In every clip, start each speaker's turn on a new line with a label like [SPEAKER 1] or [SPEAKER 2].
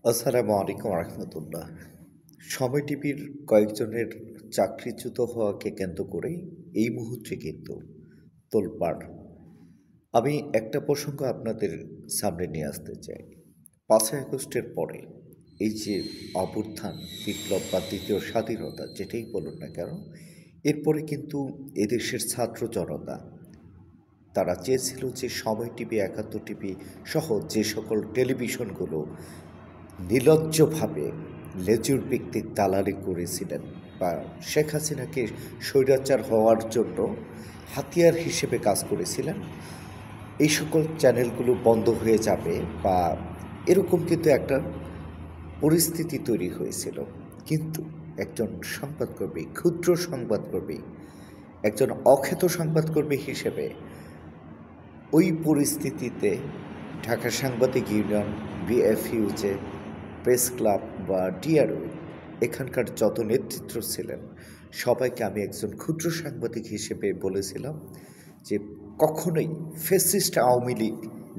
[SPEAKER 1] আসসালামু আলাইকুম রহমতুল্লাহ। সময় টিভির কয়েকজনের চাকরিচ্যুত হওয়াকে কেন্দ্র করেই এই মুহূর্তে কিন্তু তোলপাড়। আমি একটা প্রসঙ্গ আপনাদের সামনে নিয়ে আসতে চাই। ৫ই আগস্টের পরে এই যে অভ্যুত্থান, বিপ্লব বা দ্বিতীয় স্বাধীনতা যেটাই বলুন না কেন, এরপরে কিন্তু এদেশের ছাত্র জনতা তারা চেয়েছিল যে সময় টিভি, একাত্তর টিভি সহ যে সকল টেলিভিশনগুলো নির্লজ্জভাবে লেজুর ভিত্তিক দালালি করেছিলেন বা শেখ হাসিনাকে স্বৈরাচার হওয়ার জন্য হাতিয়ার হিসেবে কাজ করেছিলেন, এই সকল চ্যানেলগুলো বন্ধ হয়ে যাবে বা এরকম কিন্তু একটা পরিস্থিতি তৈরি হয়েছিল। কিন্তু একজন সংবাদকর্মী, ক্ষুদ্র সংবাদকর্মী, একজন অখ্যাত সংবাদকর্মী হিসেবে ওই পরিস্থিতিতে ঢাকা সাংবাদিক ইউনিয়ন, বিএফইউজে, প্রেস ক্লাব বা ডিআরও এখানকার যত নেতৃত্ব ছিলেন সবাইকে আমি একজন ক্ষুদ্র সাংবাদিক হিসেবে বলেছিলাম যে কখনোই ফ্যাসিস্ট আওয়ামী লীগ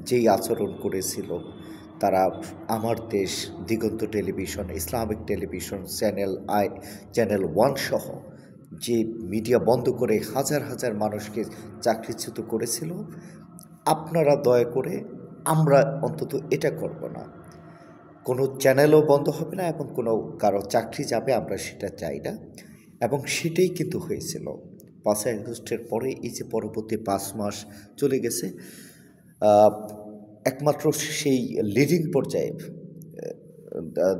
[SPEAKER 1] যেই আচরণ করেছিল, তারা আমার দেশ, Diganta television, Islamic television, channel one সহ যে মিডিয়া বন্ধ করে হাজার হাজার মানুষকে চাকরিচ্যুত করেছিল, আপনারা দয়া করে আমরা অন্তত এটা করব না, কোনো চ্যানেলও বন্ধ হবে না এবং কোনো কারো চাকরি যাবে আমরা সেটা চাই না। এবং সেটাই কিন্তু হয়েছিল। ৫ই আগস্টের পরে এই যে পরবর্তী ৫ মাস চলে গেছে, একমাত্র সেই লিডিং পর্যায়ে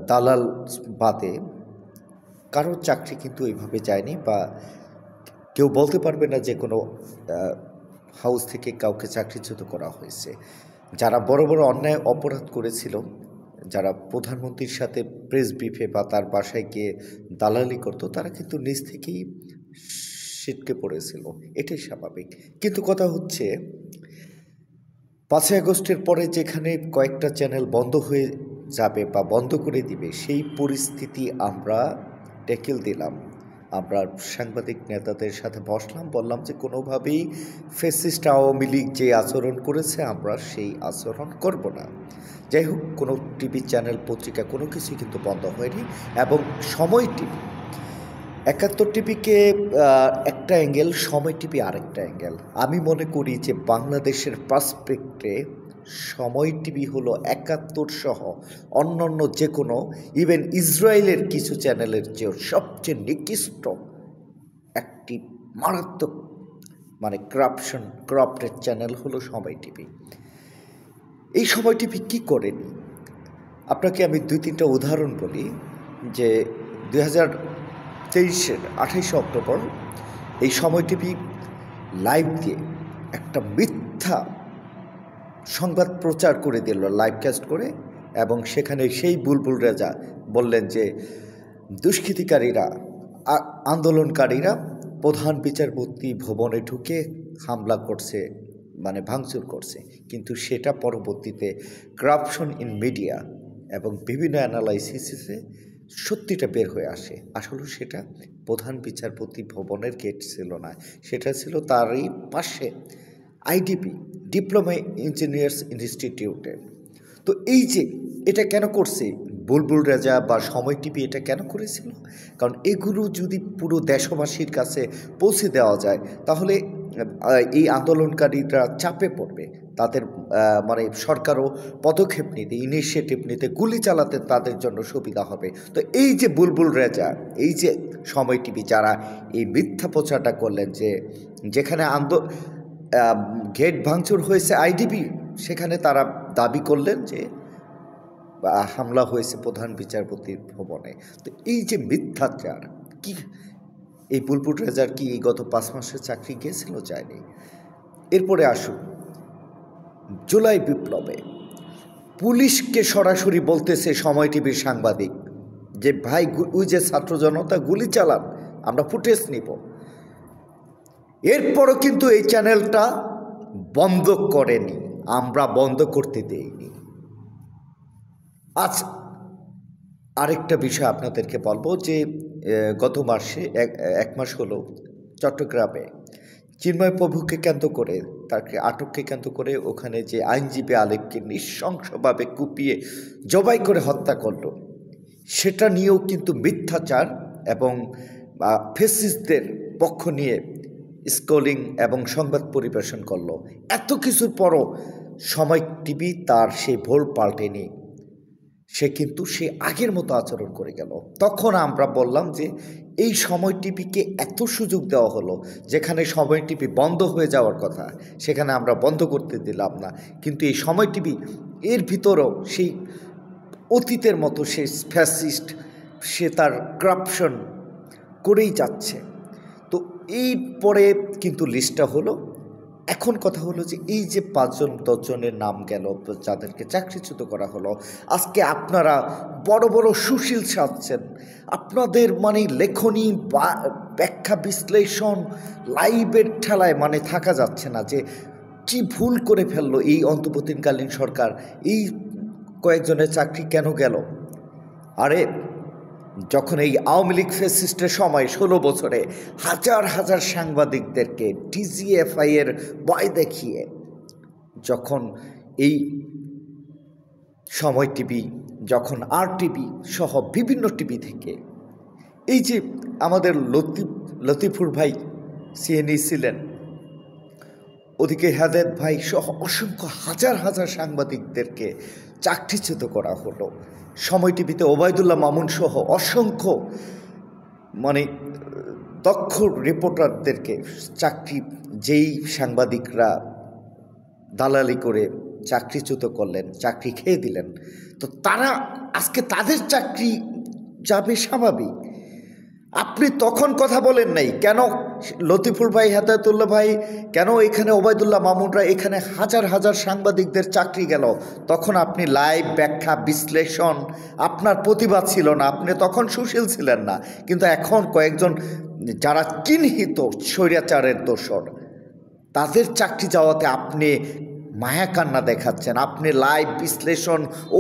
[SPEAKER 1] দালাল বাদে কারোর চাকরি কিন্তু এইভাবে যায়নি বা কেউ বলতে পারবে না যে কোনো হাউস থেকে কাউকে চাকরিচ্যুত করা হয়েছে। যারা বড় বড় অন্যায় অপরাধ করেছিল, যারা প্রধানমন্ত্রীর সাথে প্রেস ব্রিফে বা তার বাসায় গিয়ে দালালি করতো, তারা কিন্তু নিজ থেকেই ছিটকে পড়েছিল, এটাই স্বাভাবিক। কিন্তু কথা হচ্ছে ৫ই আগস্টের পরে যেখানে কয়েকটা চ্যানেল বন্ধ হয়ে যাবে বা বন্ধ করে দিবে, সেই পরিস্থিতি আমরা ট্যাকেল দিলাম। আমরা সাংবাদিক নেতাদের সাথে বসলাম, বললাম যে কোনোভাবেই ফ্যাসিস্ট আওয়ামী লীগ যে আচরণ করেছে আমরা সেই আচরণ করব না। যাই হোক, কোনো টিভি চ্যানেল, পত্রিকা কোনো কিছুই কিন্তু বন্ধ হয়নি। এবং সময় টিভি, একাত্তর টিভিকে একটা অ্যাঙ্গেল, সময় টিভি আরেকটা অ্যাঙ্গেল। আমি মনে করি যে বাংলাদেশের পার্সপেক্টে সময় টিভি হলো একাত্তর সহ অন্যান্য যে কোনো, ইভেন ইসরায়েলের কিছু চ্যানেলের চেয়েও সবচেয়ে নিকৃষ্ট একটি মারাত্মক করাপ্টেড চ্যানেল হলো সময় টিভি। এই সময় টিভি কী করেনি? আপনাকে আমি ২-৩টা উদাহরণ বলি। যে ২০২৩-এর ২৮শে অক্টোবর এই সময় টিভি লাইভ দিয়ে একটা মিথ্যা সংবাদ প্রচার করে দিল, লাইভকাস্ট করে, এবং সেখানে সেই বুলবুল রেজা বললেন যে দুষ্কৃতিকারীরা, আন্দোলনকারীরা প্রধান বিচারপতি ভবনে ঢুকে হামলা করছে, ভাঙচুর করছে। কিন্তু সেটা পরবর্তীতে করাপশন ইন মিডিয়া এবং বিভিন্ন অ্যানালাইসিসে সত্যিটা বের হয়ে আসে। আসলে সেটা প্রধান বিচারপতি ভবনের গেট ছিল না, সেটা ছিল তারই পাশে আইডিপি, ডিপ্লোমা ইঞ্জিনিয়ার্স ইনস্টিটিউটের। তো এই যে এটা কেন করছে বুলবুল রেজা বা সময় টিভি, এটা কেন করেছিল? কারণ এগুলো যদি পুরো দেশবাসীর কাছে পৌঁছে দেওয়া যায়, তাহলে এই আন্দোলনকারীরা চাপে পড়বে, তাদের সরকারও পদক্ষেপ নিতে, ইনিশিয়েটিভ নিতে, গুলি চালাতে তাদের জন্য সুবিধা হবে। তো এই যে বুলবুল রেজা, এই যে সময় টিভি যারা এই মিথ্যা প্রচারটা করলেন যে যেখানে গেট ভাঙচুর হয়েছে আইডিবি, সেখানে তারা দাবি করলেন যে হামলা হয়েছে প্রধান বিচারপতির ভবনে। তো এই যে মিথ্যাচার, কি এই বুলবুল রেজার কি এই গত ৫ মাসের চাকরি গিয়েছিল? যায়নি। এরপরে আসুন জুলাই বিপ্লবে পুলিশকে সরাসরি বলতেছে সময় টিভির সাংবাদিক যে ভাই ওই যে ছাত্র জনতা গুলি চালান, আমরা ফুটেজ নিব। এরপরও কিন্তু এই চ্যানেলটা বন্ধ করেনি, আমরা বন্ধ করতে দেইনি। আজ আরেকটা বিষয় আপনাদেরকে বলবো যে গত মাসে এক মাস হলো চট্টগ্রামে চিন্ময় প্রভুকে কেন্দ্র করে, তাকে আটককে কেন্দ্র করে ওখানে যে আইনজীবী আলেককে নৃশংসভাবে কুপিয়ে জবাই করে হত্যা করল, সেটা নিয়েও কিন্তু মিথ্যাচার এবং ফেসিস্টদের পক্ষ নিয়ে স্কলিং এবং সংবাদ পরিবেশন করলো। এত কিছুর পরও সময় টিভি তার সেই ভুল পাল্টেনি, সে কিন্তু সে আগের মতো আচরণ করে গেল। তখন আমরা বললাম যে এই সময় টিভিকে এত সুযোগ দেওয়া হলো, যেখানে সময় টিভি বন্ধ হয়ে যাওয়ার কথা সেখানে আমরা বন্ধ করতে দিলাম না, কিন্তু এই সময় টিভি এর ভিতরেও সেই অতীতের মতো সে ফ্যাসিস্ট, সে তার করাপশন করেই যাচ্ছে। তো এই পরে কিন্তু লিস্টটা হলো। এখন কথা হলো যে এই যে 5-10 জনের নাম গেল, যাদেরকে চাকরিচ্যুত করা হলো, আজকে আপনারা বড় বড় সুশীল সাজছেন, আপনাদের মানে লেখনী ব্যাখ্যা বিশ্লেষণ লাইভের ঠেলায় মানে থাকা যাচ্ছে না যে কি ভুল করে ফেললো এই অন্তর্বর্তীকালীন সরকার, এই কয়েকজনের চাকরি কেন গেল। আরে যখন এই আওয়ামী লীগ ফ্যাসিস্টের সময় 16 বছরে হাজার হাজার সাংবাদিকদেরকে ডিজিএফআই এর ভয় দেখিয়ে যখন এই সময় টিভি, যখন RTV সহ বিভিন্ন টিভি থেকে এই যে আমাদের লতিফুর ভাই সিএনই ছিলেন, ওদিকে হেদায়েত ভাই সহ অসংখ্য হাজার হাজার সাংবাদিকদেরকে চাকরিচ্যুত করা হলো। সময় টিভিতে ওবায়দুল্লাহ মামুন সহ অসংখ্য মানে দক্ষ রিপোর্টারদেরকে চাকরি, যেই সাংবাদিকরা দালালি করে চাকরিচ্যুত করলেন, চাকরি খেয়ে দিলেন, তো তারা আজকে তাদের চাকরি যাবে স্বাভাবিক। আপনি তখন কথা বলেন নাই কেন? লতিফুর ভাই, হেদায়েতুল্লাহ ভাই, কেন এখানে ওবায়দুল্লাহ মামুনরা, এখানে হাজার হাজার সাংবাদিকদের চাকরি গেল? তখন আপনি লাইভ ব্যাখ্যা বিশ্লেষণ, আপনার প্রতিবাদ ছিল না, আপনি তখন সুশীল ছিলেন না। কিন্তু এখন কয়েকজন যারা চিহ্নিত স্বৈরাচারের দোসর, তাদের চাকরি যাওয়াতে আপনি মায়া কান্না দেখাচ্ছেন, আপনি লাইভ বিশ্লেষণ ও